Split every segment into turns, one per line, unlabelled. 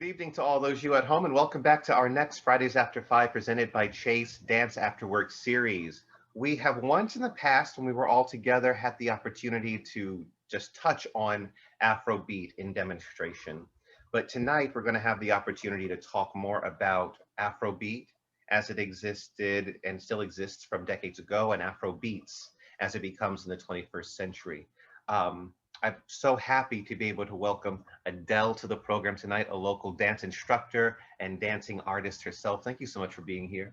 Good evening to all those of you at home, and welcome back to our next Fridays After 5 presented by Chase Dance After Work series. We have once in the past, when we were all together, had the opportunity to just touch on Afrobeat in demonstration. But tonight, we're going to have the opportunity to talk more about Afrobeat as it existed and still exists from decades ago, and Afrobeats as it becomes in the 21st century. Um, I'm so happy to be able to welcome Adele to the program tonight, a local dance instructor and dancing artist herself. Thank you so much for being here.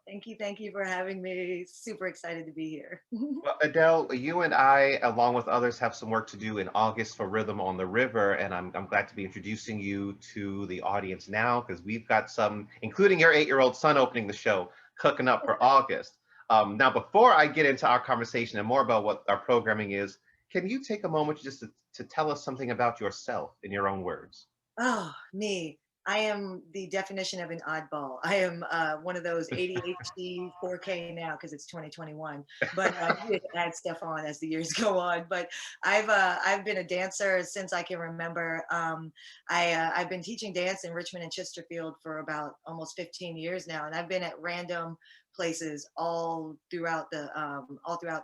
Thank you for having me. Super excited to be here.
Well, Adele, you and I, along with others, have some work to do in August for Rhythm on the River, and I'm glad to be introducing you to the audience now because we've got some, including your 8-year-old son opening the show, cooking up for August. Now, before I get into our conversation and more about what our programming is, can you take a moment just to tell us something about yourself in your own words?
Oh, me. I am the definition of an oddball. I am one of those ADHD 4K now because it's 2021. But you get to add stuff on as the years go on. But I've been a dancer since I can remember. I've been teaching dance in Richmond and Chesterfield for about almost 15 years now, and I've been at random places all throughout the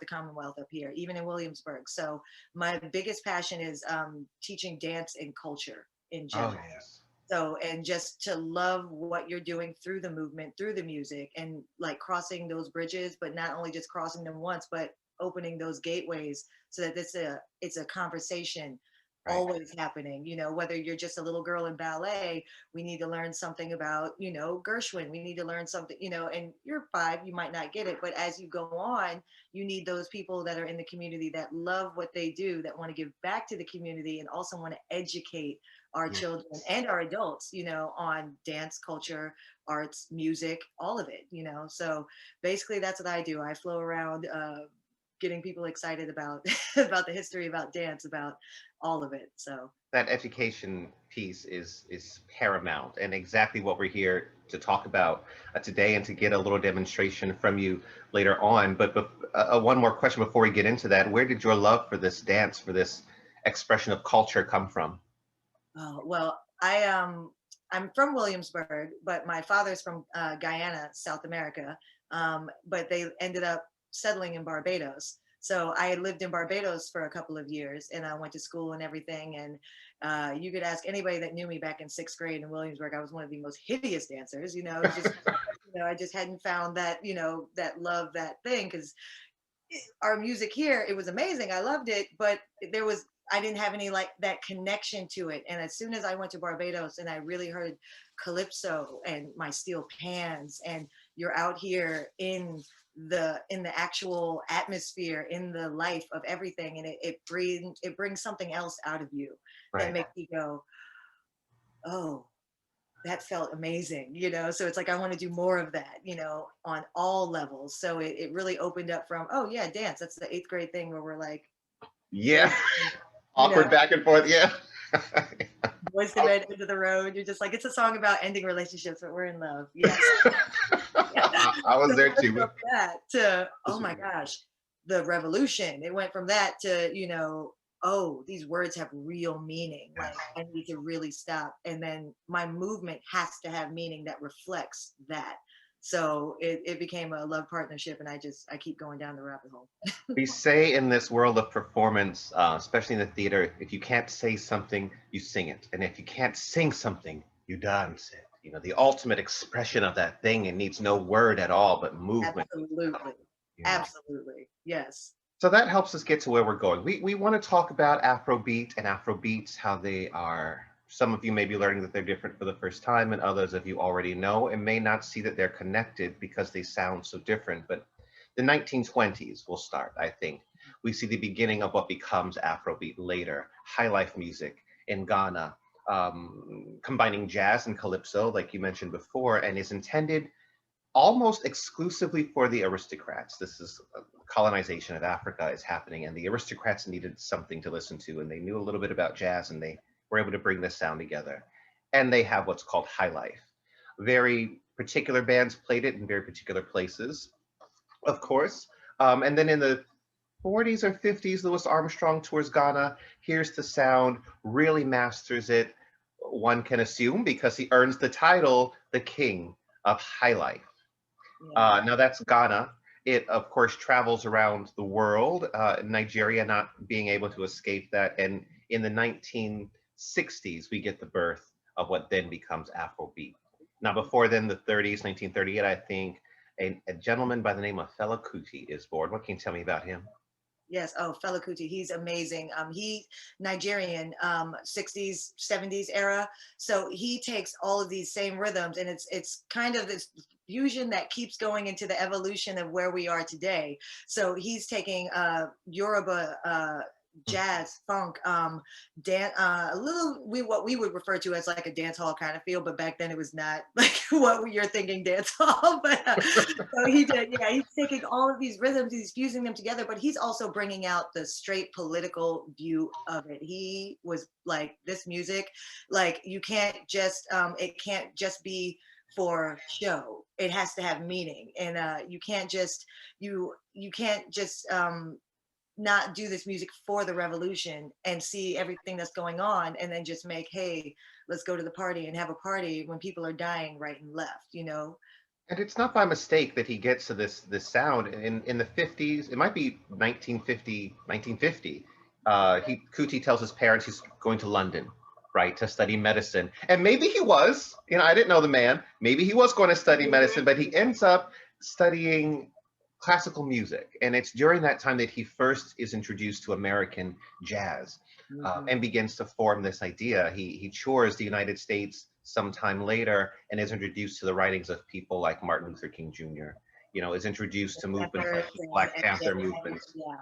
Commonwealth up here, even in Williamsburg. So my biggest passion is teaching dance and culture in
Oh,
general.
yes.
So, and just to love what you're doing through the movement, through the music, and like crossing those bridges, but not only just crossing them once, but opening those gateways so that it's a conversation
Right.
always happening. Whether you're just a little girl in ballet, we need to learn something about, Gershwin. We need to learn something, and you're 5, you might not get it, but as you go on, you need those people that are in the community that love what they do, that want to give back to the community and also want to educate our children
Yes.
and our adults, on dance, culture, arts, music, all of it, So basically, that's what I do. I flow around, getting people excited about about the history, about dance, about all of it. So
That education piece is paramount and exactly what we're here to talk about today and to get a little demonstration from you later on. But one more question before we get into that. Where did your love for this dance, for this expression of culture come from?
well, I'm from Williamsburg, but my father's from Guyana, South America. But they ended up settling in Barbados. So I had lived in Barbados for a couple of years, and I went to school and everything. And you could ask anybody that knew me back in 6th grade in Williamsburg. I was one of the most hideous dancers. It was just, I just hadn't found that, that love, that thing, because our music here, it was amazing. I loved it, but I didn't have any like that connection to it. And as soon as I went to Barbados and I really heard calypso and my steel pans, and you're out here in the actual atmosphere, in the life of everything, and it brings something else out of you that
Right.
makes you go, oh, that felt amazing, so it's like I want to do more of that, on all levels. So it really opened up from, oh yeah, dance, that's the 8th grade thing where we're like
Yeah.
boys, you know
Awkward back and forth. Yeah.
boys to men, end of the road. You're just like, it's a song about ending relationships, but we're in love. Yes.
I was
So
there
it went
too.
from that to, oh my gosh, the revolution. It went from that to, oh, these words have real meaning.
Yes.
Like I need to really stop. And then my movement has to have meaning that reflects that. So it became a love partnership, and I keep going down the rabbit hole.
We say in this world of performance, especially in the theater, if you can't say something, you sing it. And if you can't sing something, you dance it. The ultimate expression of that thing, it needs no word at all, but movement.
Absolutely.
You know.
Absolutely. Yes.
So that helps us get to where we're going. We want to talk about Afrobeat and Afrobeats, how they are. Some of you may be learning that they're different for the first time, and others of you already know and may not see that they're connected because they sound so different. But the 1920s will start, I think. We see the beginning of what becomes Afrobeat later, high life music in Ghana, combining jazz and calypso, like you mentioned before, and is intended almost exclusively for the aristocrats. This is colonization of Africa is happening, and the aristocrats needed something to listen to, and they knew a little bit about jazz, and they were able to bring this sound together. And they have what's called high life. Very particular bands played it in very particular places, of course. And then in the 40s or 50s, Louis Armstrong tours Ghana, hears the sound, really masters it, one can assume, because he earns the title the King of High Life.
Yeah.
Now that's Ghana. It, of course, travels around the world, Nigeria not being able to escape that. And in the 1960s, we get the birth of what then becomes Afrobeat. Now, before then, the 30s, 1938, I think, a gentleman by the name of Fela Kuti is born. What can you tell me about him?
Yes. Oh, Fela Kuti, he's amazing. He Nigerian, 60s, 70s era. So he takes all of these same rhythms, and it's kind of this fusion that keeps going into the evolution of where we are today. So he's taking Yoruba jazz, funk, dance, a little what we would refer to as like a dance hall kind of feel, but back then it was not like what you're thinking dance hall. But so he did, yeah. He's taking all of these rhythms, he's fusing them together, but he's also bringing out the straight political view of it. He was like, this music, like you can't just, it can't just be for show. It has to have meaning, and you can't just you can't just not do this music for the revolution and see everything that's going on and then just make, hey, let's go to the party and have a party when people are dying right and left, you know.
And it's not by mistake that he gets to this sound in the 50s. It might be 1950, 1950. Kuti tells his parents he's going to London, right, to study medicine. And maybe he was, I didn't know the man. Maybe he was going to study medicine, but he ends up studying classical music. And it's during that time that he first is introduced to American jazz, and begins to form this idea. He tours the United States sometime later and is introduced to the writings of people like Martin Luther King Jr., is introduced to movements like the Black Panther movements.
Yeah.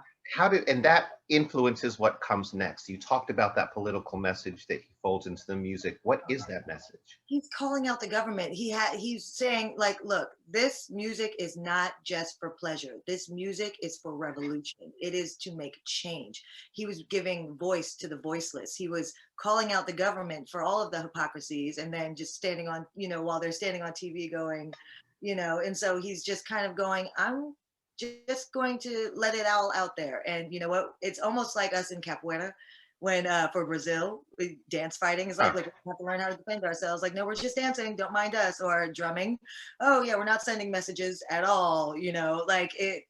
And that influences what comes next. You talked about that political message that he folds into the music. What is that message?
He's calling out the government. He's saying, like, look, this music is not just for pleasure. This music is for revolution. It is to make change. He was giving voice to the voiceless. He was calling out the government for all of the hypocrisies, and then just standing on, while they're standing on TV going, and so he's just kind of going, I'm just going to let it all out there. And you know what? It's almost like us in capoeira when for Brazil, dance fighting is like we have to learn how to defend ourselves. Like, no, we're just dancing, don't mind us. Or drumming, oh yeah, we're not sending messages at all. Like it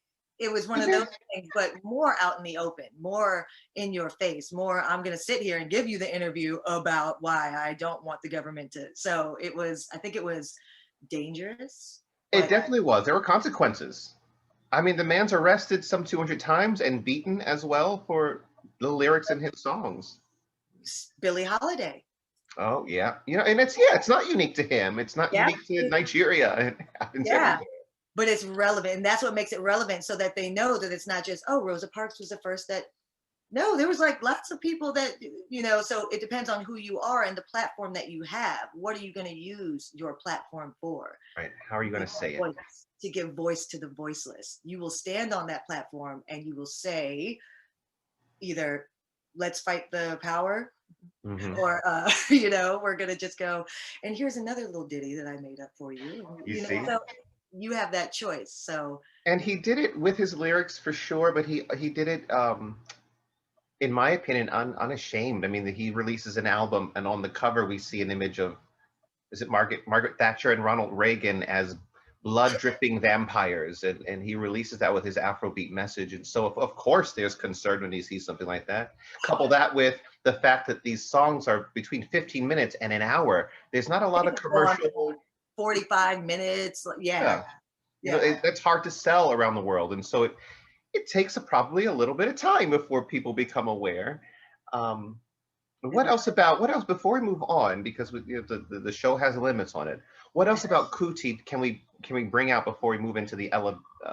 was one of those things, but more out in the open, more in your face, more I'm going to sit here and give you the interview about why I don't want the government to. So I think it was dangerous.
It definitely was. There were consequences. I mean, the man's arrested some 200 times and beaten as well for the lyrics in his songs.
Billie Holiday.
Oh yeah, and it's not unique to him. It's not unique to Nigeria. It happens everywhere.
But it's relevant, and that's what makes it relevant, so that they know that it's not just, oh, Rosa Parks was the first that. No, there was like lots of people that, so it depends on who you are and the platform that you have. What are you going to use your platform for?
Right. How are you going to say it?
To give voice to the voiceless. You will stand on that platform and you will say either let's fight the power, or, we're going to just go. And here's another little ditty that I made up for you.
You see?
So you have that choice. So.
And he did it with his lyrics for sure, but he did it, in my opinion, unashamed. I mean, he releases an album, and on the cover we see an image of, is it Margaret Thatcher and Ronald Reagan as blood-dripping vampires, and he releases that with his Afrobeat message. And so, of course, there's concern when he sees something like that. Couple that with the fact that these songs are between 15 minutes and an hour. There's not a lot of commercial.
45 minutes. Yeah.
That's hard to sell around the world, and so it takes probably a little bit of time before people become aware. What else before we move on, because the show has limits on it, what else about Kuti can we bring out before we move into the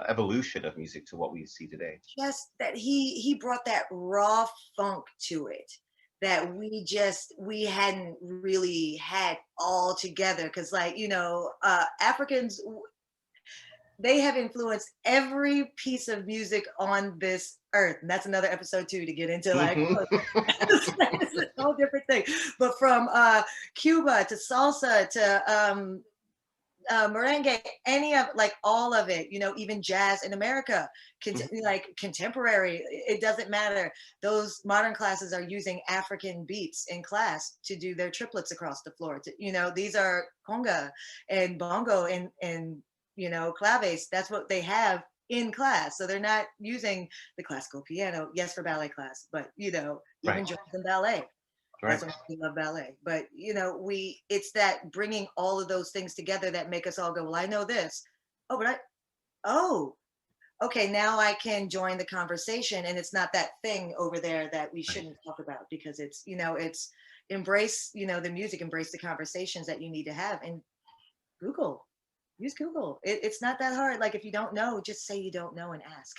evolution of music to what we see today?
Just that he brought that raw funk to it that we hadn't really had all together, because Africans, they have influenced every piece of music on this earth. And that's another episode too, to get into it's a whole different thing. But from Cuba to salsa to merengue, any of like all of it, you know, even jazz in America, like contemporary, it doesn't matter. Those modern classes are using African beats in class to do their triplets across the floor. You know, these are conga and bongo and you know, claves. That's what they have in class. So they're not using the classical piano, yes, for ballet class, but you know, even
Right.
jazz and ballet.
Right.
That's why we love ballet. But you know, it's that bringing all of those things together that make us all go, well, I know this. Oh, but oh, okay, now I can join the conversation, and it's not that thing over there that we
Right.
shouldn't talk about, because it's, you know, it's embrace, you know, the music, embrace the conversations that you need to have, and Google, use Google. It's not that hard. Like if you don't know, just say you don't know and ask.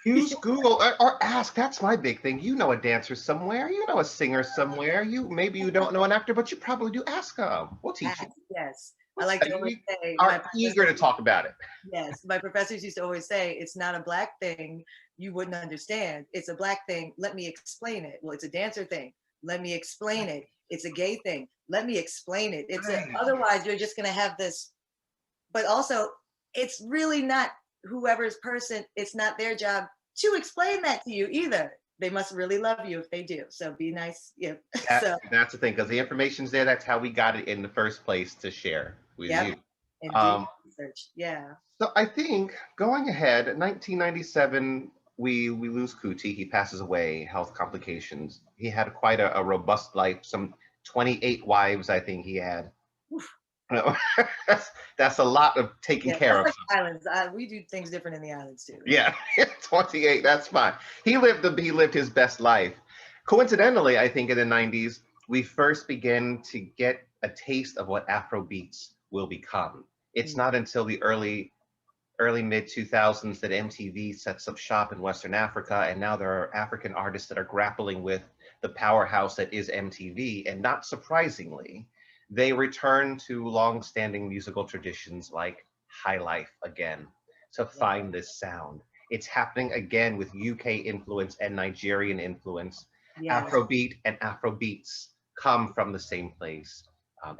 Use Google or ask. That's my big thing. You know a dancer somewhere. You know a singer somewhere. You maybe you don't know an actor, but you probably do. Ask them. We'll teach you.
Ask, yes. I
We'll
like
tell
to
you.
always
We
say, my
are eager to
professor,
talk about it.
yes, my professors used to always say, it's not a black thing you wouldn't understand. It's a black thing. Let me explain it. Well, it's a dancer thing. Let me explain it. It's a gay thing. Let me explain it.
Right.
Otherwise you're just going to have this, but also it's really not whoever's person. It's not their job to explain that to you either. They must really love you if they do. So be nice. Yeah.
That
So,
that's the thing because the information's there. That's how we got it in the first place to share with
yep.
you.
And do
Um,
research. Yeah.
so I think going ahead, 1997, we lose Kuti. He passes away, health complications. He had quite a robust life. Some 28 wives, I think he had.
Oof.
That's a lot of taking
Yeah,
care
that's
of.
like the islands. We do things different in the islands too.
Yeah, 28. That's fine. He lived his best life. Coincidentally, I think in the 90s we first begin to get a taste of what Afro beats will become. It's
Mm,
not until the early mid 2000s that MTV sets up shop in Western Africa, and now there are African artists that are grappling with the powerhouse that is MTV, and not surprisingly, they return to long-standing musical traditions like high life again to
yeah.
find this sound. It's happening again with UK influence and Nigerian influence.
Yes.
Afrobeat and Afrobeats come from the same place.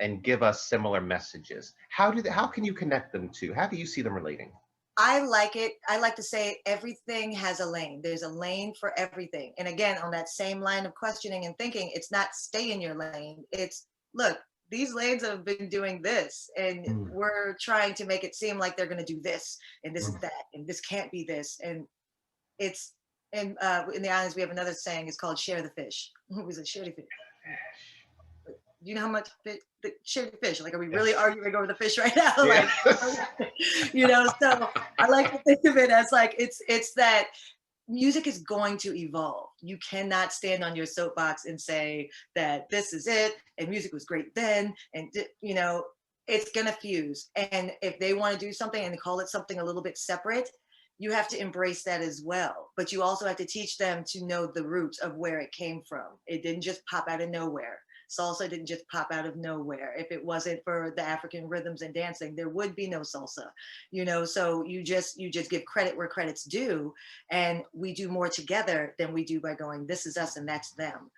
And give us similar messages. How can you connect them to? How do you see them relating?
I like it. I like to say everything has a lane. There's a lane for everything. And again, on that same line of questioning and thinking, it's not stay in your lane. It's look, these lanes have been doing this, and
Mm,
we're trying to make it seem like they're going to do this, and this is
mm.
that, and this can't be this. And it's, and in the islands, we have another saying, it's called share the fish. Who was it? Share the fish. Do you know how much share the fish? Like, are we
Yeah.
really arguing over the fish right now?
Yeah.
Like, you know, so I like to think of it as like, it's that music is going to evolve. You cannot stand on your soapbox and say that this is it and music was great then, and you know, it's gonna fuse. And if they want to do something and call it something a little bit separate, you have to embrace that as well. But you also have to teach them to know the roots of where it came from. It didn't just pop out of nowhere. Salsa didn't just pop out of nowhere. If it wasn't for the African rhythms and dancing, there would be no salsa, you know. So you just give credit where credit's due, and we do more together than we do by going, this is us and that's them.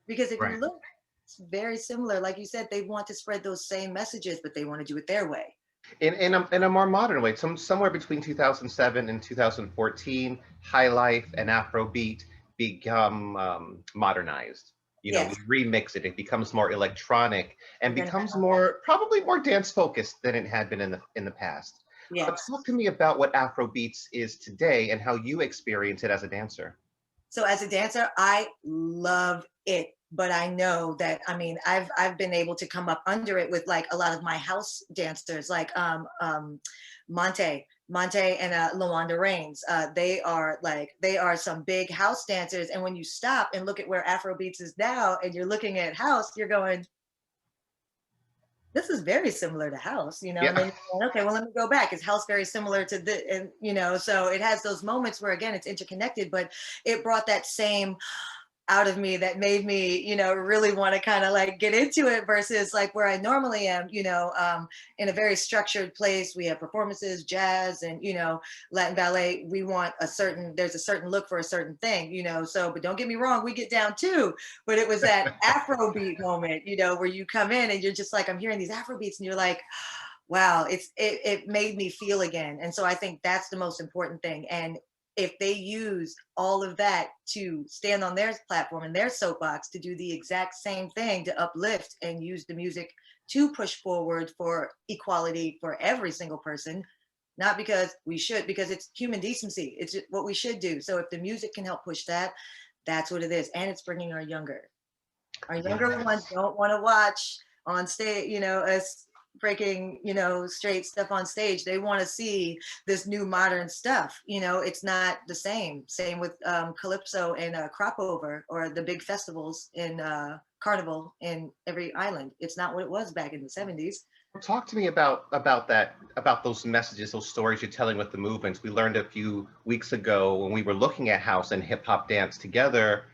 Because if you
Right.
look, it's very similar. Like you said, they want to spread those same messages, but they want to do it their way.
In a more modern way, somewhere between 2007 and 2014, high life and Afrobeat become modernized. You know, we
Yes,
remix it. It becomes more electronic and
we're gonna.
becomes more probably more dance focused than it had been in the past. But
Yes.
talk to me about what Afrobeats is today and how you experience it as a dancer.
So as a dancer, I love it. But I know that, I mean, I've been able to come up under it with like a lot of my house dancers, like Monte and Lawanda Rains. They are some big house dancers. And when you stop and look at where Afrobeats is now, and you're looking at house, you're going, this is very similar to house, you know. And
Yeah.
then you're going, okay, well, let me go back. Is house very similar to the, and you know, so it has those moments where again it's interconnected, but it brought that same out of me that made me, you know, really want to kind of like get into it versus like where I normally am, you know, in a very structured place. We have performances, jazz, and, you know, Latin ballet. We want there's a certain look for a certain thing, you know. So, but don't get me wrong, we get down too. But it was that Afrobeat moment, you know, where you come in and you're just like, I'm hearing these Afrobeats and you're like, wow, it made me feel again. And so I think that's the most important thing. And if they use all of that to stand on their platform and their soapbox to do the exact same thing, to uplift and use the music to push forward for equality for every single person, not because we should, because it's human decency. It's just what we should do. So if the music can help push that, that's what it is. And it's bringing our younger ones
Yes.
don't want to watch on stage, us breaking, straight stuff on stage. They want to see this new modern stuff. It's not the same. Same with Calypso and Crop Over, or the big festivals in Carnival in every island. It's not what it was back in the 70s.
Talk to me about that, about those messages, those stories you're telling with the movements. We learned a few weeks ago when we were looking at house and hip hop dance together.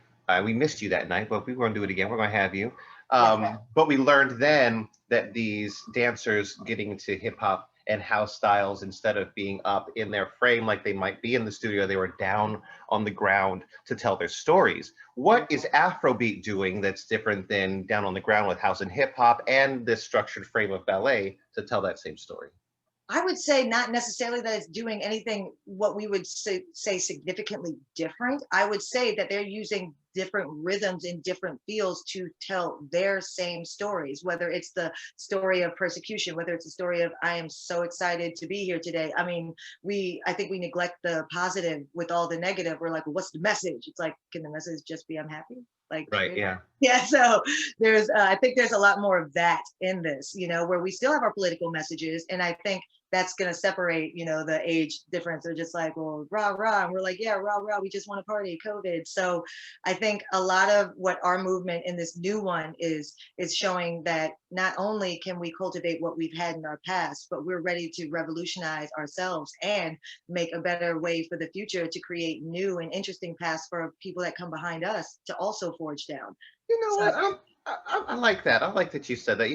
We missed you that night, but we want to do it again. We're going to have you.
Yeah.
But we learned then that these dancers getting into hip hop and house styles, instead of being up in their frame like they might be in the studio, they were down on the ground to tell their stories. What is Afrobeat doing that's different than down on the ground with house and hip hop and this structured frame of ballet to tell that same story?
I would say not necessarily that it's doing anything what we would say significantly different. I would say that they're using different rhythms in different fields to tell their same stories, whether it's the story of persecution, whether it's the story of I am so excited to be here today. I mean, I think we neglect the positive with all the negative. We're like, well, what's the message? It's like, can the message just be I'm happy? Like,
Right. Yeah.
yeah, so I think there's a lot more of that in this, where we still have our political messages. And I think that's going to separate, the age difference. They're just like, well, rah, rah. And we're like, yeah, rah, rah. We just want to party, COVID. So I think a lot of what our movement in this new one is showing that not only can we cultivate what we've had in our past, but we're ready to revolutionize ourselves and make a better way for the future to create new and interesting paths for people that come behind us to also forge down.
You know
So
what? I like that. I like that you said that.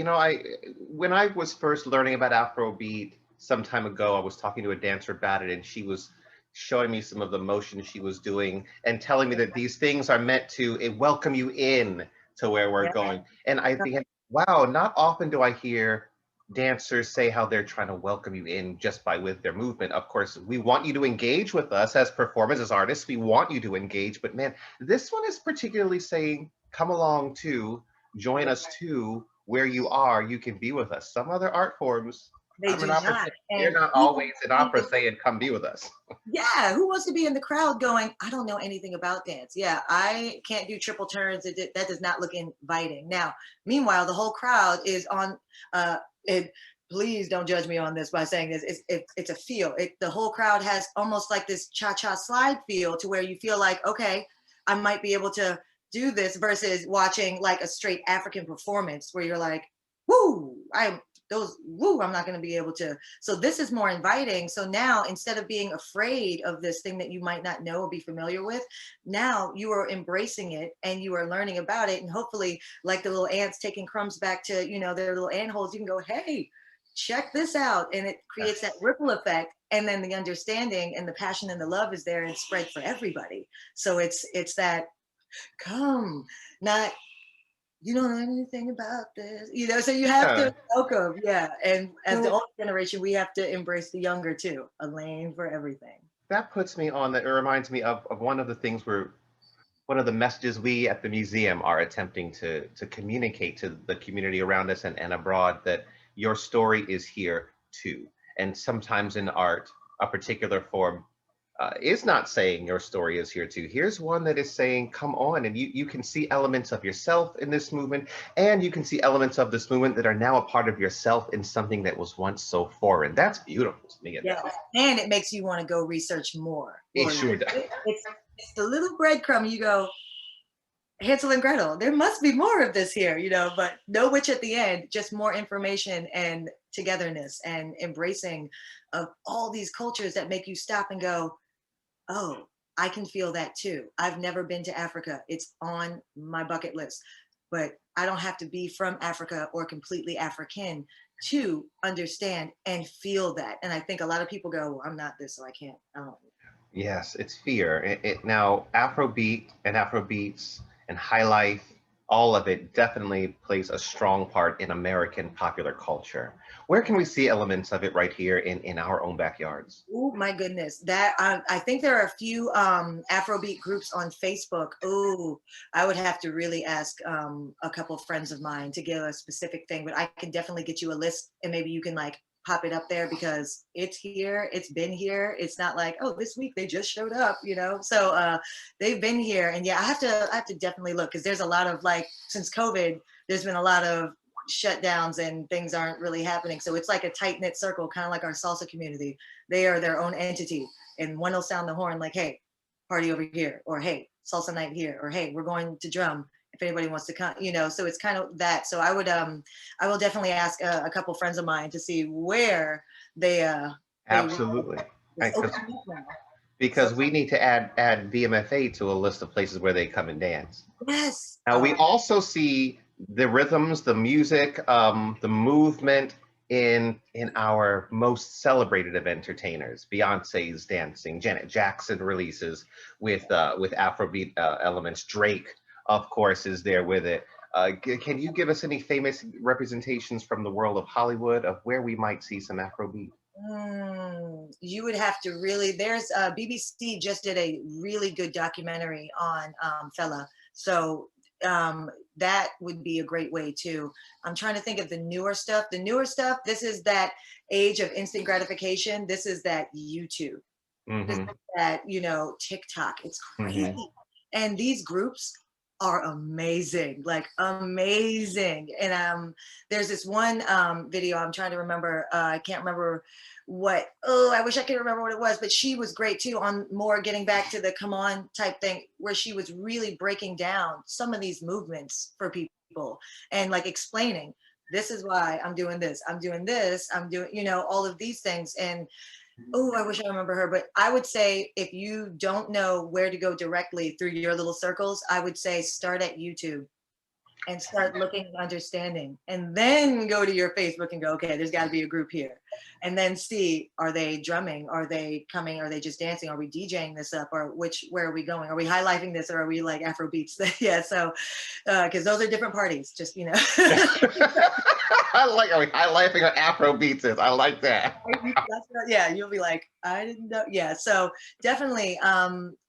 When I was first learning about Afrobeat some time ago, I was talking to a dancer about it, and she was showing me some of the motions she was doing and telling me that these things are meant to welcome you in to where we're
yeah,
going. And I began, wow, not often do I hear dancers say how they're trying to welcome you in just by with their movement. Of course, we want you to engage with us as performers, as artists. We want you to engage, but man, this one is particularly saying, come along too, join us too, where you are, you can be with us. Some other art forms,
they
I'm an
do
opera
not.
singer. They're
And
not always an opera saying, come be with us.
yeah, who wants to be in the crowd going, I don't know anything about dance. Yeah, I can't do triple turns. That does not look inviting. Now, meanwhile, the whole crowd is on, it, please don't judge me on this by saying this. It's a feel. The whole crowd has almost like this cha-cha slide feel to where you feel like, okay, I might be able to do this versus watching like a straight African performance where you're like, woo, I'm not going to be able to. So this is more inviting. So now instead of being afraid of this thing that you might not know or be familiar with, now you are embracing it and you are learning about it. And hopefully, like the little ants taking crumbs back to, their little ant holes, you can go, hey, check this out. And it creates that ripple effect. And then the understanding and the passion and the love is there and spread for everybody. So it's that come, not you don't know anything about this, so you have
Yeah,
to welcome, yeah. And as the
well,
older generation, we have to embrace the younger too, a lane for everything.
that puts me on that. It reminds me of one of the things one of the messages we at the museum are attempting to communicate to the community around us and abroad, that your story is here too. And sometimes in art, a particular form is not saying your story is here too. Here's one that is saying, come on, and you can see elements of yourself in this movement, and you can see elements of this movement that are now a part of yourself in something that was once so foreign. That's beautiful to me.
Yeah, and it makes you want to go research more.
It
Or
sure does.
it's the little breadcrumb. You go, Hansel and Gretel. There must be more of this here, but no witch at the end. Just more information and togetherness and embracing of all these cultures that make you stop and go, oh, I can feel that too. I've never been to Africa. It's on my bucket list, but I don't have to be from Africa or completely African to understand and feel that. And I think a lot of people go, well, I'm not this, so I can't.
Yes, it's fear. Now, Afrobeat and Afrobeats and high life All of it definitely plays a strong part in American popular culture. Where can we see elements of it right here in our own backyards?
Oh my goodness, that I think there are a few Afrobeat groups on Facebook. Oh, I would have to really ask a couple of friends of mine to give a specific thing, but I can definitely get you a list, and maybe you can like pop it up there because it's here, it's been here. It's not like, oh, this week they just showed up, you know. So they've been here, and yeah, I have to definitely look because there's a lot of like since COVID, there's been a lot of shutdowns and things aren't really happening. So it's like a tight knit circle, kind of like our salsa community. They are their own entity, and one will sound the horn like, "Hey, party over here," or "Hey, salsa night here," or "Hey, we're going to drum. If anybody wants to come," you know. So it's kind of that. So I will definitely ask a couple friends of mine to see where they
Absolutely.
it's
Because
opening up now. So
because we need to add VMFA to a list of places where they come and dance.
yes,
Now we also see the rhythms, the music, the movement in our most celebrated of entertainers. Beyonce's dancing, Janet Jackson releases with Afrobeat elements. Drake, of course, is there with it. Can you give us any famous representations from the world of Hollywood of where we might see some Afrobeat?
You would have to really. There's BBC just did a really good documentary on Fela, so that would be a great way too. I'm trying to think of the newer stuff. The newer stuff. This is that age of instant gratification. This is that YouTube. This
Mm-hmm.
is that TikTok. It's
Mm-hmm.
crazy, and these groups are amazing, like amazing. And there's this one video I'm trying to remember. I can't remember what. Oh, I wish I could remember what it was. But she was great too on more getting back to the come on type thing, where she was really breaking down some of these movements for people and like explaining. This is why I'm doing this. I'm doing this. I'm doing, all of these things. And oh, I wish I remember her, but I would say if you don't know where to go directly through your little circles, I would say start at YouTube and start looking and understanding, and then go to your Facebook and go, okay, there's got to be a group here, and then see, are they drumming? Are they coming? Are they just dancing? Are we DJing this up? Or where are we going? Are we high lifing this, or are we like Afro beats? Yeah, so because those are different parties, just
I like, are we highlighting our Afro beats is? I like that.
yeah, you'll be like, I didn't know. Yeah, so definitely,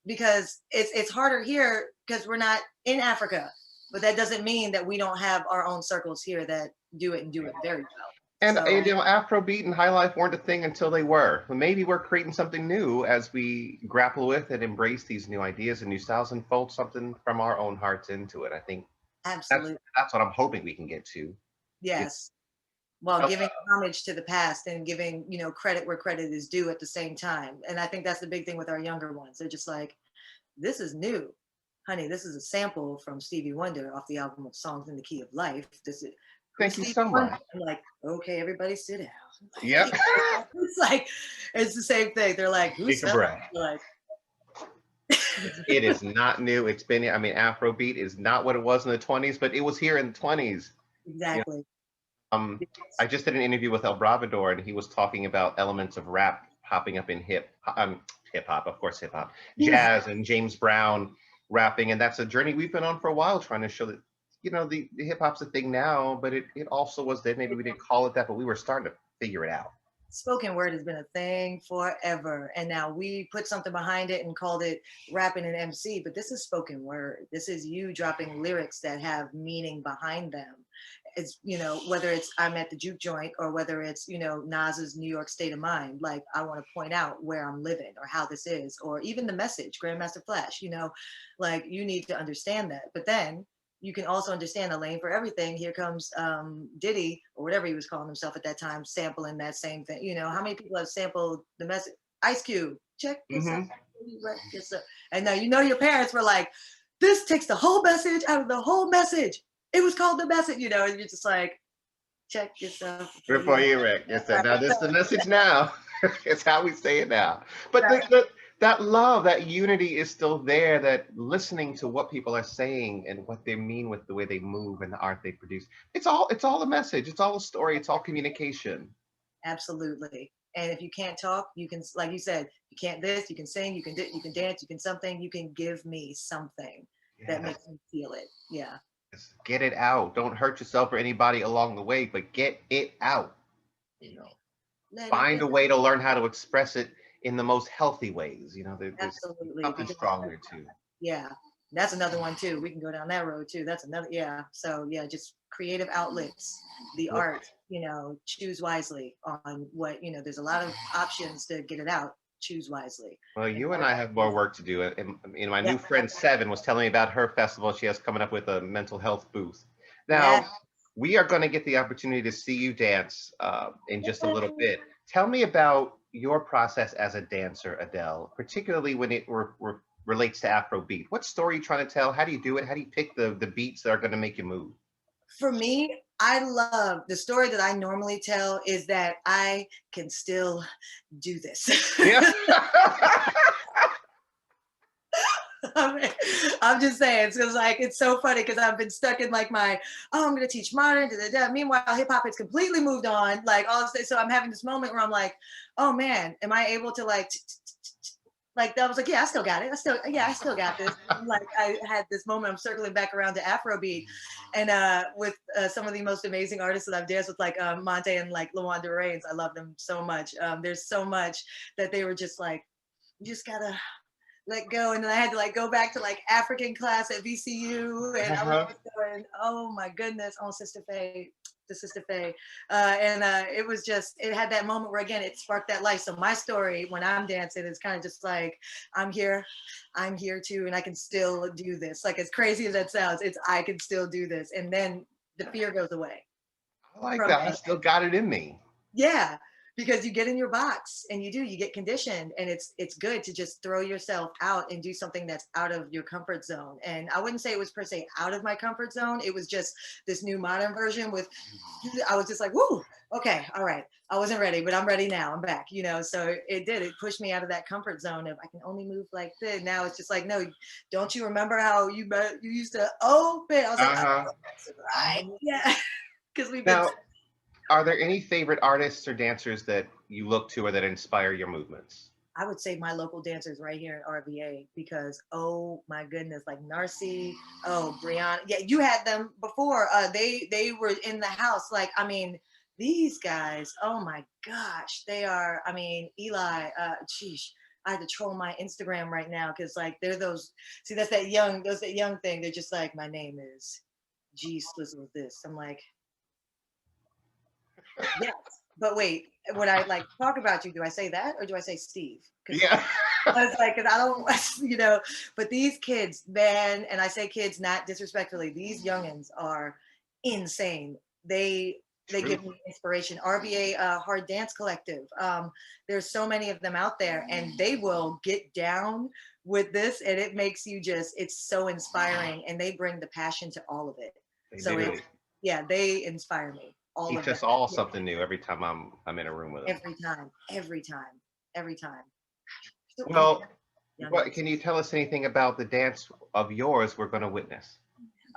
because it's harder here because we're not in Africa, but that doesn't mean that we don't have our own circles here that do it and do it very well.
And
So
Afrobeat and high life weren't a thing until they were. Well, maybe we're creating something new as we grapple with and embrace these new ideas and new styles and fold something from our own hearts into it. I think
absolutely,
that's what I'm hoping we can get to. You
yes. While
know,
giving homage to the past and giving credit where credit is due at the same time. And I think that's the big thing with our younger ones. They're just like, this is new. Honey, this is a sample from Stevie Wonder off the album of Songs in the Key of Life. This is who's
thank you
Stevie
so
Wonder?
mulike.
I'm like, okay, everybody sit down.
Yep.
It's like, it's the same thing. They're like, who's
Take a
Fela?
breath.
Like,
It is not new. It's been, I mean, Afrobeat is not what it was in the 20s, but it was here in the 20s.
exactly.
Um, I just did an interview with El Bravador, and he was talking about elements of rap popping up in hip hop, of course, hip hop,
Yeah,
jazz, and James Brown rapping, and that's a journey we've been on for a while, trying to show that the hip hop's a thing now, but it also was then. Maybe we didn't call it that, but we were starting to figure it out.
spoken word has been a thing forever, and now we put something behind it and called it rapping and MC, but this is spoken word. This is you dropping lyrics that have meaning behind them. It's whether it's I'm at the juke joint, or whether it's Nas's New York State of Mind, like I want to point out where I'm living or how this is, or even the message Grandmaster Flash, like you need to understand that. But then you can also understand a lane for everything. Here comes Diddy, or whatever he was calling himself at that time, sampling that same thing. How many people have sampled the message? Ice Cube, check this out.
Hmm.
And now your parents were like, this takes the whole message out of the whole message. It was called the message, and you're just like, check yourself before you
Before
wreck.
you wreck, it's that.
Right.
Now this is the message now. It's how we say it now. But
Right.
that love, that unity is still there. That listening to what people are saying and what they mean with the way they move and the art they produce. It's all a message. It's all a story. It's all communication.
Absolutely. And if you can't talk, you can, like you said, you can't this, you can sing, you can dance, you can something, you can give me something that
Yeah.
makes me feel it. Yeah.
Get it out. Don't hurt yourself or anybody along the way, but get it out. You know,
Let it
find
go.
a way to learn how to express it in the most healthy ways. There's
Absolutely.
something
Because
strong there too.
yeah, that's another one too. We can go down that road too. That's another, yeah. So yeah, just creative outlets, the
Well,
art, choose wisely on what, there's a lot of options to get it out. Choose wisely.
well,
And
you and
art
I have more
is,
work to do. And my
yeah,
new friend Seven was telling me about her festival she has coming up with a mental health booth.
yeah.
Now, we are going to get the opportunity to see you dance in just a little bit. Tell me about your process as a dancer, Adele, particularly when it relates to Afrobeat. What story are you trying to tell? How do you do it? How do you pick the beats that are going to make you move?
For me, I love the story that I normally tell is that I can still do this.
Yeah.
I'm just saying, it's like it's so funny because I've been stuck in like my I'm gonna teach modern. Da, da, da. Meanwhile, hip hop has completely moved on. Like all this, so I'm having this moment where I'm like, oh man, am I able to like that? Was like, yeah, I still got it. I still got this. And like I had this moment. I'm circling back around to Afrobeat, and with some of the most amazing artists that I've danced with, like Monte and like Lawanda Rains. I love them so much. There's so much that they were just like, you just gotta let go. And then I had to like go back to like African class at VCU. And I was
Uh-huh.
just going, oh my goodness, oh Sister Faye, the Sister Faye. And it was just, it had that moment where again, it sparked that life. So my story when I'm dancing is kind of just like, I'm here too, and I can still do this. Like as crazy as that sounds, I can still do this. And then the fear goes away
I like
from
that. I
it.
still got it in me.
Yeah, because you get in your box and you get conditioned, and it's good to just throw yourself out and do something that's out of your comfort zone. And I wouldn't say it was per se out of my comfort zone. It was just this new modern version with I was just like, woo, okay, all right. I wasn't ready, but I'm ready now. I'm back, So it pushed me out of that comfort zone of I can only move like this. Now it's just like, no, don't you remember how you used to open? I was like, oh,
Uh-huh.
that's right. Yeah. Because we've been
Now, are there any favorite artists or dancers that you look to or that inspire your movements?
I would say my local dancers right here in RVA because oh my goodness, like Narcy, oh Brianna, yeah, you had them before. They were in the house. Like I mean, these guys, oh my gosh, they are. I mean, Eli, sheesh. I had to troll my Instagram right now because like they're those. See, that's that young thing. They're just like my name is G Swizzle this. I'm like, yes. But wait, when I like talk about you, do I say that or do I say Steve? Because
Yeah.
I was like, because I don't, but these kids, man, and I say kids not disrespectfully, these youngins are insane. They
True.
give me inspiration. RBA Hard Dance Collective. There's so many of them out there, and they will get down with this, and it makes you just, it's so inspiring, and they bring the passion to all of it.
They
So
do.
it's, yeah, they inspire me, all of
Teach
them.
us all
Yeah,
something new every time I'm in a room with them.
every time, every time, every time. So good,
Well, what
youngins.
can you tell us anything about the dance of yours we're going to witness?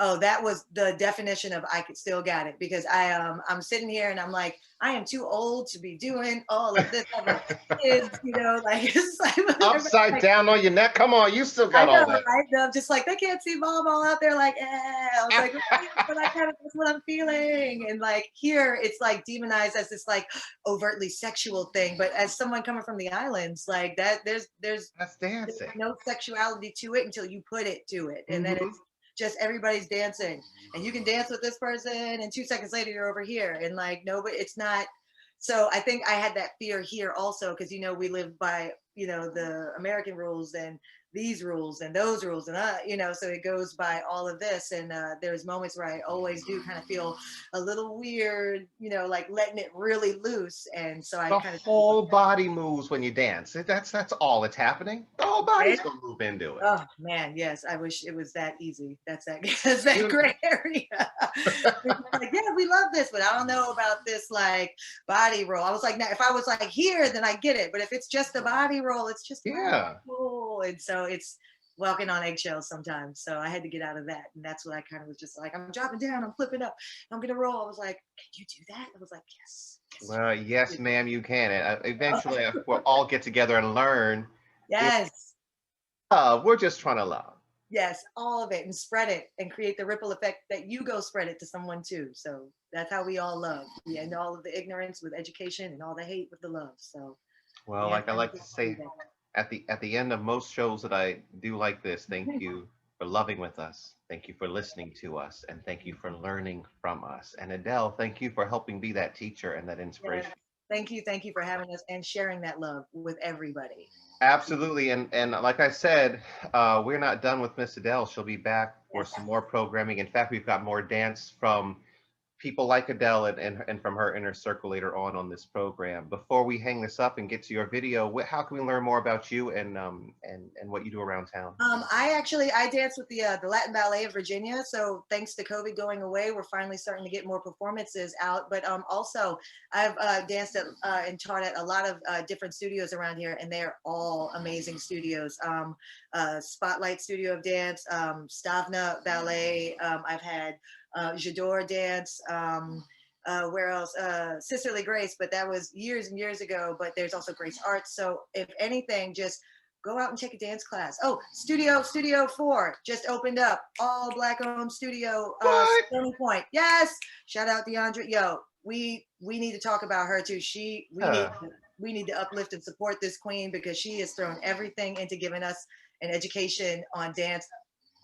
Oh, that was the definition of I could still got it because I'm sitting here and I'm like, I am too old to be doing all of this. I have kids, like it's like everybody's
Upside
like,
down on your neck. Come on, you still
I
got
know,
all that.
right? I'm just like they can't see mom all out there like, I was like, but I kind of that's what I'm feeling. And like here it's like demonized as this like overtly sexual thing. But as someone coming from the islands, like that
That's
there's
dancing.
no sexuality to it until you put it to it. And then
Hmm.
it's just everybody's dancing. And you can dance with this person and 2 seconds later you're over here. And like nobody it's not so I think I had that fear here also because we live by the American rules and these rules and those rules and so it goes by all of this and there's moments where I always do kind of feel a little weird like letting it really loose and so I
The
kind of
whole body moves when you dance. That's all that's happening. The whole body's
right.
gonna move into it.
Oh man, yes. I wish it was that easy. That's that that's that
You,
gray area. Like, yeah, we love this, but I don't know about this like body roll. I was like, now if I was like here, then I get it. But if it's just a body roll, it's just a body
yeah.
roll. And so it's walking on eggshells sometimes. So I had to get out of that. And that's what I kind of was just like, I'm dropping down, I'm flipping up, I'm gonna roll. I was like, can you do that? I was like, yes.
Well, yes,
Yes.
ma'am, you can. And eventually, we'll all get together and learn. If
Yes.
we're just trying to love.
Yes, all of it, and spread it and create the ripple effect that you go spread it to someone too. So that's how we all love. We end all of the ignorance with education and all the hate with the love. So
Well,
dance
like I like to
education every
say
day.
at the end of most shows that I do like this, thank you for loving with us. Thank you for listening to us, and thank you for learning from us. And Adele, thank you for helping be that teacher and that
Yes.
inspiration.
Thank you for having us and sharing that love with everybody.
Absolutely, and like I said, we're not done with Miss Adele. She'll be back for
Yes.
some more programming. In fact, we've got more dance from people like Adele and from her inner circle later on this program. Before we hang this up and get to your video, how can we learn more about you and what you do around town?
I dance with the Latin Ballet of Virginia. So thanks to COVID going away, we're finally starting to get more performances out. But also, I've danced at and taught at a lot of different studios around here, and they're all amazing studios. Spotlight Studio of Dance, Stavna Ballet. I've had J'adore Dance. Where else? Sisterly Grace, but that was years and years ago. But there's also Grace Arts. So if anything, just go out and take a dance class. Oh, Studio 4 just opened up. All black owned studio,
What?
Stony Point. Yes. Shout out DeAndre. Yo, we need to talk about her too.
Uh,
We need to uplift and support this queen because she has thrown everything into giving us an education on dance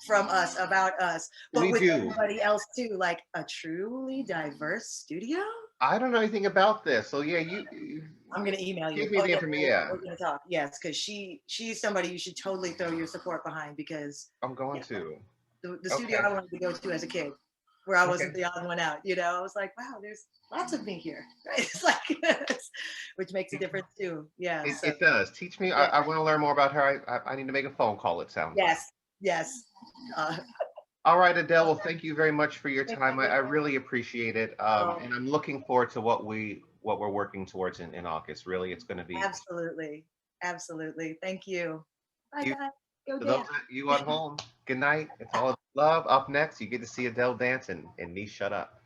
from us, about us, but
we
with
do.
everybody else too, like a truly diverse studio.
I don't know anything about this, so yeah,
I'm gonna email you.
give me
Oh
the
yeah,
information. Yeah,
we're gonna talk. Yes, because she's somebody you should totally throw your support behind because
I'm going
yeah,
to.
the studio
Okay.
I wanted to go to as a kid, where I
Okay.
wasn't the odd one out. You know, I was like, wow, there's lots of me here. Right? It's like, which makes a difference too. Yeah. So
It does. Teach me.
yeah,
I want to learn more about her. I need to make a phone call, it sounds like.
yes, yes. Uh,
All right, Adele. Well, thank you very much for your
thank
time.
you.
I really appreciate it.
Oh,
And I'm looking forward to what we're working towards in August. Really, it's going to be
absolutely, absolutely. Thank you. Bye,
you.
guys. Go
For those
dance.
of you at home, good night. It's all about love. Up next, you get to see Adele dance and me shut up.